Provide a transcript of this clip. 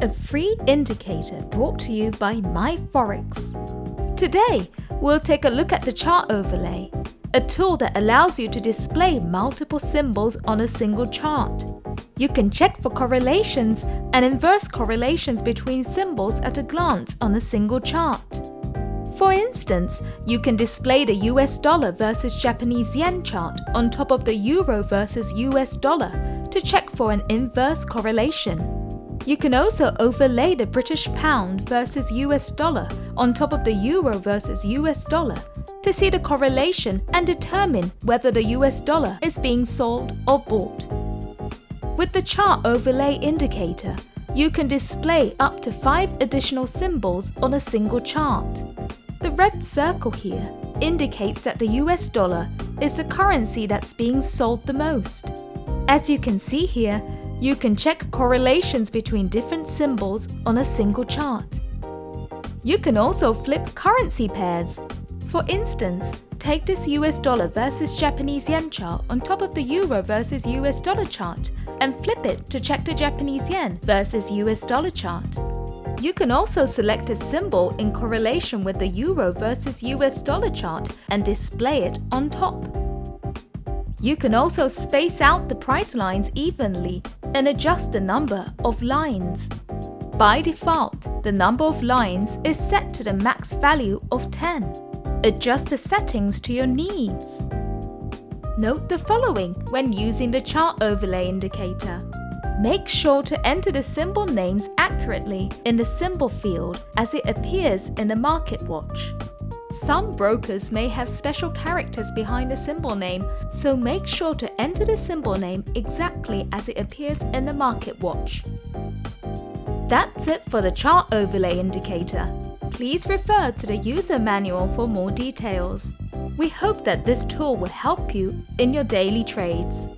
a free indicator brought to you by Myforex. Today, we'll take a look at the chart overlay, a tool that allows you to display multiple symbols on a single chart. You can check for correlations and inverse correlations between symbols at a glance on a single chart. For instance, you can display the US dollar versus Japanese yen chart on top of the euro versus US dollar to check for an inverse correlation. You can also overlay the British pound versus US dollar on top of the euro versus US dollar to see the correlation and determine whether the US dollar is being sold or bought. With the chart overlay indicator, you can display up to 5 additional symbols on a single chart. The red circle here indicates that the US dollar is the currency that's being sold the most. As you can see here, you can check correlations between different symbols on a single chart. You can also flip currency pairs. For instance, take this US dollar versus Japanese yen chart on top of the euro versus US dollar chart and flip it to check the Japanese yen versus US dollar chart. You can also select a symbol in correlation with the euro versus US dollar chart and display it on top. You can also space out the price lines evenly and adjust the number of lines. By default, the number of lines is set to the max value of 10. Adjust the settings to your needs. Note the following when using the chart overlay indicator. Make sure to enter the symbol names accurately in the symbol field as it appears in the market watch. Some brokers may have special characters behind the symbol name, so make sure to enter the symbol name exactly as it appears in the market watch. That's it for the chart overlay indicator. Please refer to the user manual for more details. We hope that this tool will help you in your daily trades.